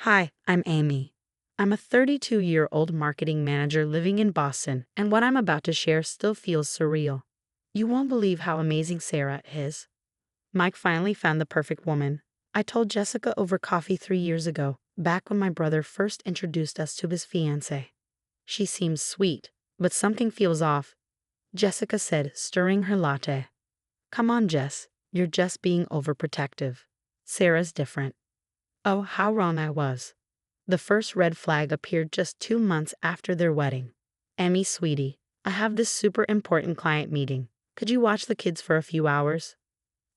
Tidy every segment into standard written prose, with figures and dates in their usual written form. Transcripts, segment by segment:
Hi, I'm Amy. I'm a 32-year-old marketing manager living in Boston, and what I'm about to share still feels surreal. You won't believe how amazing Sarah is. Mike finally found the perfect woman. I told Jessica over coffee 3 years ago, back when my brother first introduced us to his fiancée. She seems sweet, but something feels off, Jessica said, stirring her latte. Come on, Jess, you're just being overprotective. Sarah's different. Oh, how wrong I was. The first red flag appeared just 2 months after their wedding. Emmy, sweetie, I have this super important client meeting. Could you watch the kids for a few hours?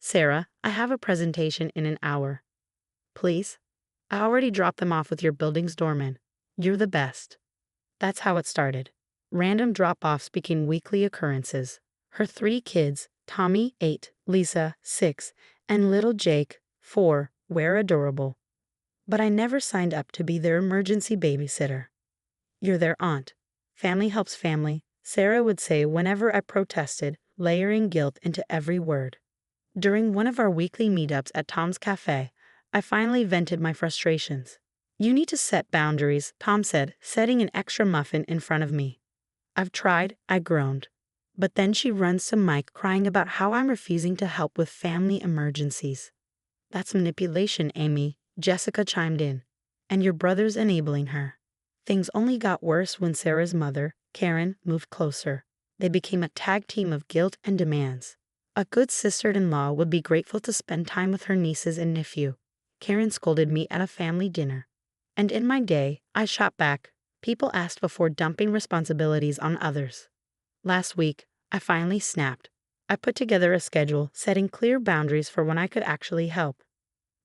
Sarah, I have a presentation in an hour. Please? I already dropped them off with your building's doorman. You're the best. That's how it started. Random drop-offs became weekly occurrences. Her 3 kids, Tommy, 8, Lisa, 6, and little Jake, 4, were adorable. But I never signed up to be their emergency babysitter. You're their aunt. Family helps family, Sarah would say whenever I protested, layering guilt into every word. During one of our weekly meetups at Tom's Cafe, I finally vented my frustrations. You need to set boundaries, Tom said, setting an extra muffin in front of me. I've tried, I groaned. But then she runs to Mike crying about how I'm refusing to help with family emergencies. That's manipulation, Amy, Jessica chimed in. And your brother's enabling her. Things only got worse when Sarah's mother, Karen, moved closer. They became a tag team of guilt and demands. A good sister-in-law would be grateful to spend time with her nieces and nephew. Karen scolded me at a family dinner. And in my day, I shot back. People asked before dumping responsibilities on others. Last week, I finally snapped. I put together a schedule, setting clear boundaries for when I could actually help.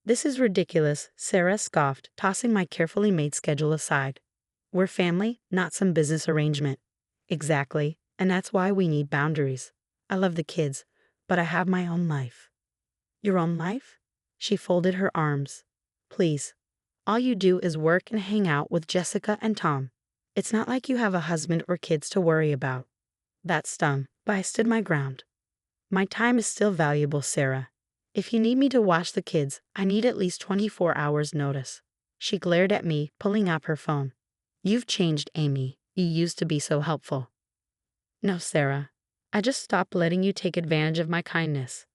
This is ridiculous, Sarah scoffed, tossing my carefully made schedule aside. We're family, not some business arrangement. Exactly, and that's why we need boundaries. I love the kids, but I have my own life. Your own life? She folded her arms. Please. All you do is work and hang out with Jessica and Tom. It's not like you have a husband or kids to worry about. That stung, but I stood my ground. My time is still valuable, Sarah. If you need me to watch the kids, I need at least 24 hours notice. She glared at me, pulling up her phone. You've changed, Amy. You used to be so helpful. No, Sarah. I just stopped letting you take advantage of my kindness.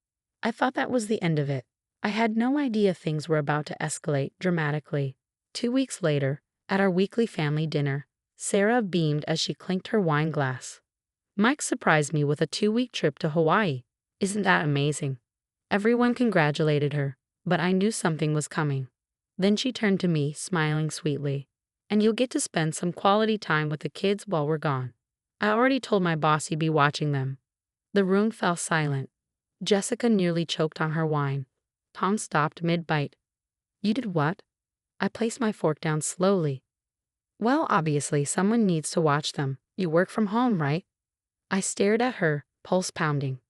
I thought that was the end of it. I had no idea things were about to escalate dramatically. 2 weeks later, at our weekly family dinner, Sarah beamed as she clinked her wine glass. Mike surprised me with a 2-week trip to Hawaii. Isn't that amazing? Everyone congratulated her, but I knew something was coming. Then she turned to me, smiling sweetly. And you'll get to spend some quality time with the kids while we're gone. I already told my boss you'd be watching them. The room fell silent. Jessica nearly choked on her wine. Tom stopped mid-bite. You did what? I placed my fork down slowly. Well, obviously, someone needs to watch them. You work from home, right? I stared at her, pulse pounding.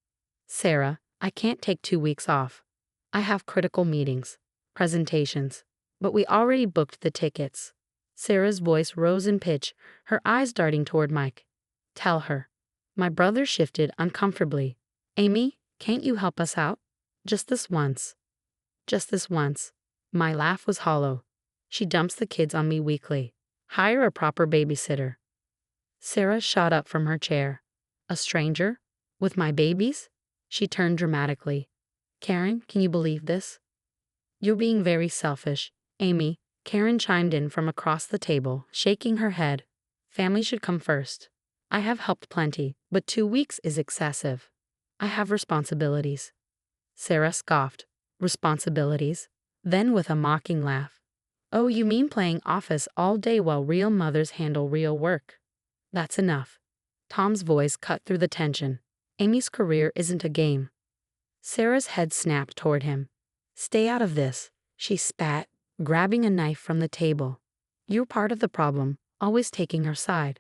Sarah, I can't take 2 weeks off. I have critical meetings, presentations, but we already booked the tickets. Sarah's voice rose in pitch, her eyes darting toward Mike. Tell her. My brother shifted uncomfortably. Amy, can't you help us out? Just this once. Just this once. My laugh was hollow. She dumps the kids on me weekly. Hire a proper babysitter. Sarah shot up from her chair. A stranger? With my babies? She turned dramatically. Karen, can you believe this? You're being very selfish, Amy. Karen chimed in from across the table, shaking her head. Family should come first. I have helped plenty, but 2 weeks is excessive. I have responsibilities. Sarah scoffed. Responsibilities? Then with a mocking laugh. Oh, you mean playing office all day while real mothers handle real work? That's enough. Tom's voice cut through the tension. Amy's career isn't a game. Sarah's head snapped toward him. Stay out of this, she spat, grabbing a knife from the table. You're part of the problem, always taking her side.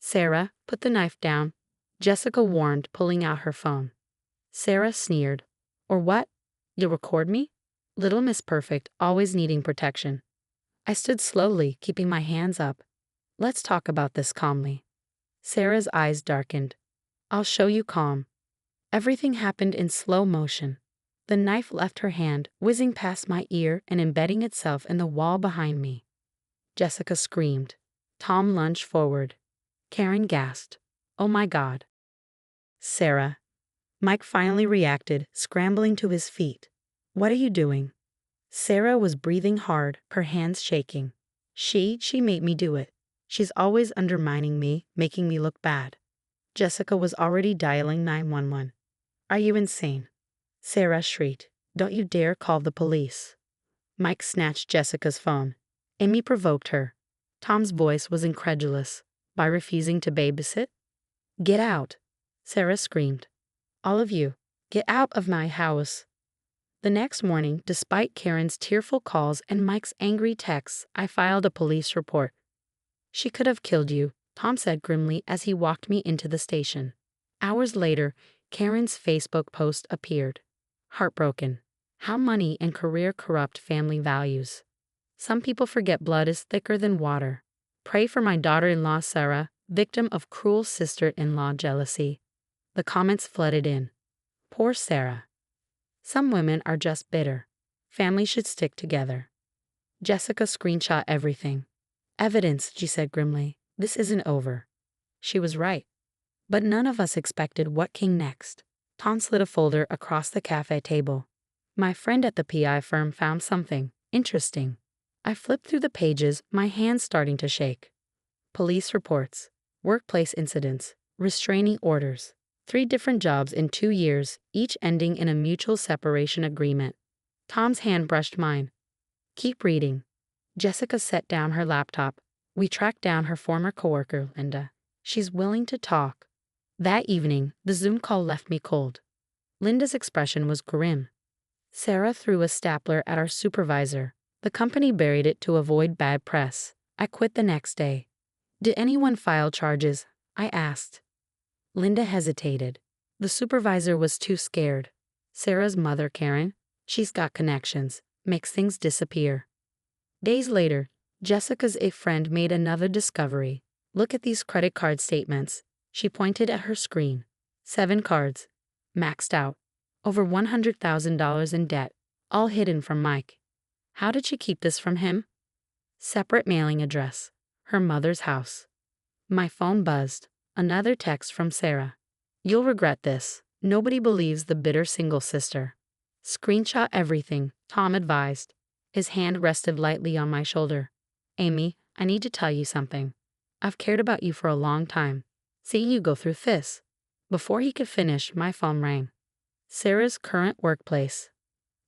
Sarah, put the knife down, Jessica warned, pulling out her phone. Sarah sneered. Or what? You'll record me? Little Miss Perfect, always needing protection. I stood slowly, keeping my hands up. Let's talk about this calmly. Sarah's eyes darkened. I'll show you calm. Everything happened in slow motion. The knife left her hand, whizzing past my ear and embedding itself in the wall behind me. Jessica screamed. Tom lunged forward. Karen gasped. Oh my God. Sarah. Mike finally reacted, scrambling to his feet. What are you doing? Sarah was breathing hard, her hands shaking. She made me do it. She's always undermining me, making me look bad. Jessica was already dialing 911. Are you insane? Sarah shrieked. Don't you dare call the police. Mike snatched Jessica's phone. Amy provoked her. Tom's voice was incredulous. By refusing to babysit? Get out. Sarah screamed. All of you, get out of my house. The next morning, despite Karen's tearful calls and Mike's angry texts, I filed a police report. She could have killed you, Tom said grimly as he walked me into the station. Hours later, Karen's Facebook post appeared. Heartbroken. How money and career corrupt family values. Some people forget blood is thicker than water. Pray for my daughter-in-law Sarah, victim of cruel sister-in-law jealousy. The comments flooded in. Poor Sarah. Some women are just bitter. Families should stick together. Jessica screenshot everything. Evidence, she said grimly. This isn't over. She was right. But none of us expected what came next. Tom slid a folder across the cafe table. My friend at the PI firm found something interesting. I flipped through the pages, my hands starting to shake. Police reports, workplace incidents, restraining orders. 3 different jobs in 2 years, each ending in a mutual separation agreement. Tom's hand brushed mine. Keep reading. Jessica set down her laptop. We tracked down her former coworker, Linda. She's willing to talk. That evening, the Zoom call left me cold. Linda's expression was grim. Sarah threw a stapler at our supervisor. The company buried it to avoid bad press. I quit the next day. Did anyone file charges? I asked. Linda hesitated. The supervisor was too scared. Sarah's mother, Karen, she's got connections, makes things disappear. Days later, Jessica's a friend made another discovery. Look at these credit card statements. She pointed at her screen. 7 cards. Maxed out. Over $100,000 in debt. All hidden from Mike. How did she keep this from him? Separate mailing address. Her mother's house. My phone buzzed. Another text from Sarah. You'll regret this. Nobody believes the bitter single sister. Screenshot everything, Tom advised. His hand rested lightly on my shoulder. Amy, I need to tell you something. I've cared about you for a long time. Seeing you go through this. Before he could finish, my phone rang. Sarah's current workplace.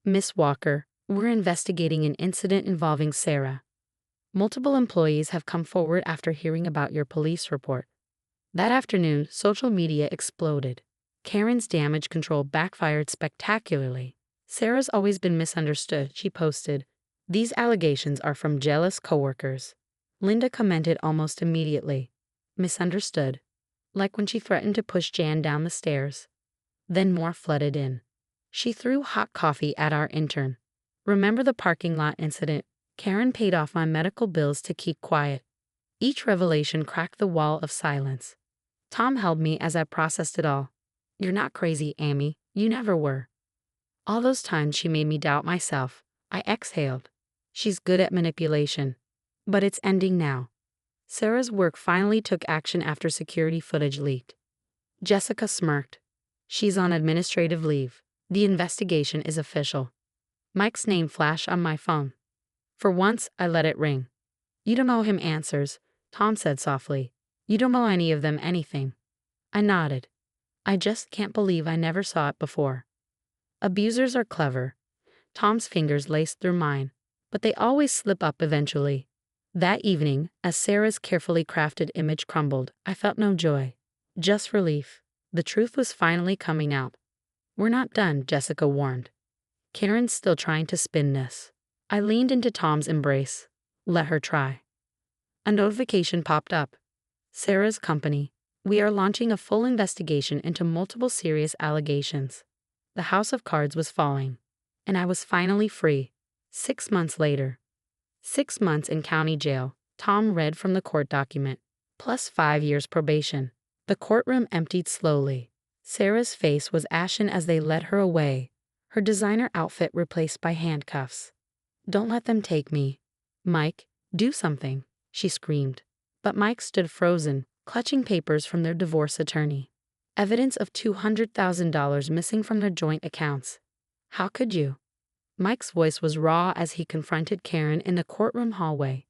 Miss Walker, we're investigating an incident involving Sarah. Multiple employees have come forward after hearing about your police report. That afternoon, social media exploded. Karen's damage control backfired spectacularly. Sarah's always been misunderstood, she posted. These allegations are from jealous coworkers. Linda commented almost immediately. Misunderstood. Like when she threatened to push Jan down the stairs. Then more flooded in. She threw hot coffee at our intern. Remember the parking lot incident? Karen paid off my medical bills to keep quiet. Each revelation cracked the wall of silence. Tom held me as I processed it all. You're not crazy, Amy. You never were. All those times she made me doubt myself. I exhaled. She's good at manipulation. But it's ending now. Sarah's work finally took action after security footage leaked. Jessica smirked. She's on administrative leave. The investigation is official. Mike's name flashed on my phone. For once, I let it ring. You don't owe him answers, Tom said softly. You don't owe any of them anything. I nodded. I just can't believe I never saw it before. Abusers are clever. Tom's fingers laced through mine, but they always slip up eventually. That evening, as Sarah's carefully crafted image crumbled, I felt no joy, just relief. The truth was finally coming out. We're not done, Jessica warned. Karen's still trying to spin this. I leaned into Tom's embrace. Let her try. A notification popped up. Sarah's company. We are launching a full investigation into multiple serious allegations. The house of cards was falling. And I was finally free. 6 months later. 6 months in county jail, Tom read from the court document. Plus 5 years probation. The courtroom emptied slowly. Sarah's face was ashen as they led her away. Her designer outfit replaced by handcuffs. Don't let them take me. Mike, Do something, she screamed. But Mike stood frozen, clutching papers from their divorce attorney. Evidence of $200,000 missing from their joint accounts. How could you? Mike's voice was raw as he confronted Karen in the courtroom hallway.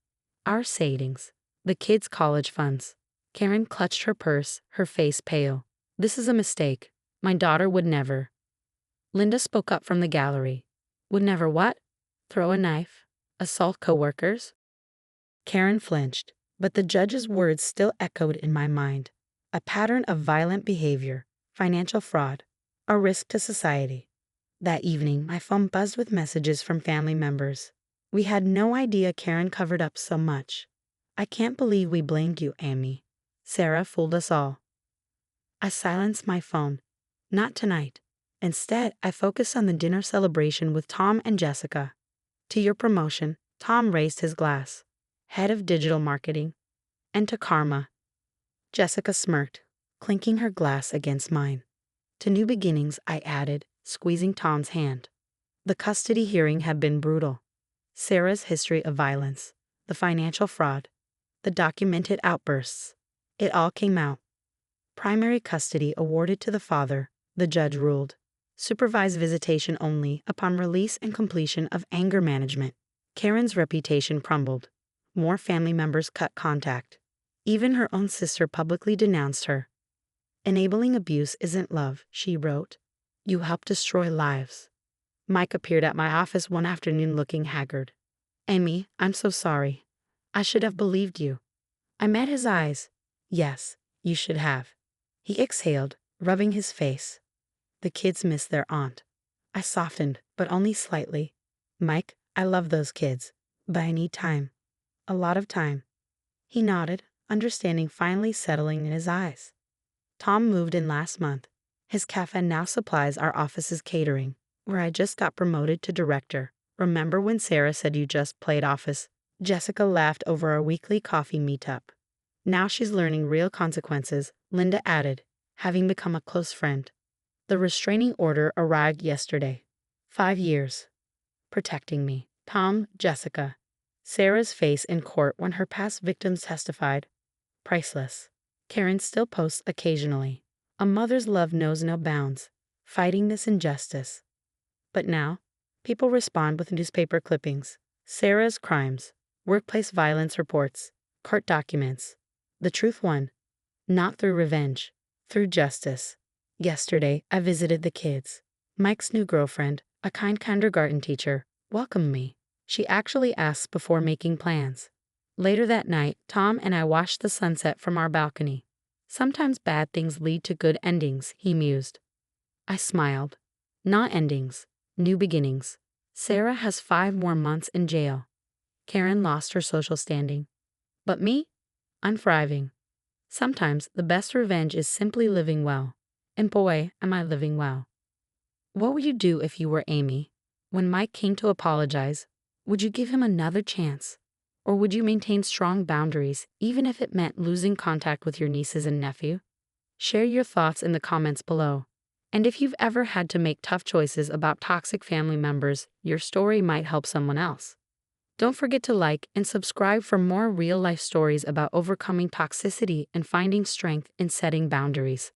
Our savings. The kids' college funds. Karen clutched her purse, her face pale. This is a mistake. My daughter would never. Linda spoke up from the gallery. Would never what? Throw a knife? Assault coworkers? Karen flinched, but the judge's words still echoed in my mind. A pattern of violent behavior, financial fraud, a risk to society. That evening, my phone buzzed with messages from family members. We had no idea Karen covered up so much. I can't believe we blamed you, Amy. Sarah fooled us all. I silenced my phone. Not tonight. Instead, I focused on the dinner celebration with Tom and Jessica. To your promotion, Tom raised his glass. Head of digital marketing. And to karma. Jessica smirked, clinking her glass against mine. To new beginnings, I added, squeezing Tom's hand. The custody hearing had been brutal. Sarah's history of violence, the financial fraud, the documented outbursts. It all came out. Primary custody awarded to the father, the judge ruled. Supervised visitation only upon release and completion of anger management. Karen's reputation crumbled. More family members cut contact. Even her own sister publicly denounced her. Enabling abuse isn't love, she wrote. You help destroy lives. Mike appeared at my office one afternoon looking haggard. Amy, I'm so sorry. I should have believed you. I met his eyes. Yes, you should have. He exhaled, rubbing his face. The kids miss their aunt. I softened, but only slightly. Mike, I love those kids, but I need time. A lot of time. He nodded, understanding finally settling in his eyes. Tom moved in last month. His cafe now supplies our office's catering, where I just got promoted to director. Remember when Sarah said you just played office? Jessica laughed over our weekly coffee meetup. Now she's learning real consequences, Linda added, having become a close friend. The restraining order arrived yesterday. 5 years. Protecting me. Tom, Jessica. Sarah's face in court when her past victims testified. Priceless. Karen still posts occasionally. A mother's love knows no bounds, fighting this injustice. But now, people respond with newspaper clippings. Sarah's crimes, workplace violence reports, court documents. The truth won. Not through revenge, through justice. Yesterday, I visited the kids. Mike's new girlfriend, a kind kindergarten teacher, welcomed me. She actually asked before making plans. Later that night, Tom and I watched the sunset from our balcony. Sometimes bad things lead to good endings, he mused. I smiled. Not endings, new beginnings. Sarah has 5 more months in jail. Karen lost her social standing. But me? I'm thriving. Sometimes the best revenge is simply living well. And boy, am I living well. What would you do if you were Amy? When Mike came to apologize, would you give him another chance? Or would you maintain strong boundaries, even if it meant losing contact with your nieces and nephew? Share your thoughts in the comments below. And if you've ever had to make tough choices about toxic family members, your story might help someone else. Don't forget to like and subscribe for more real-life stories about overcoming toxicity and finding strength in setting boundaries.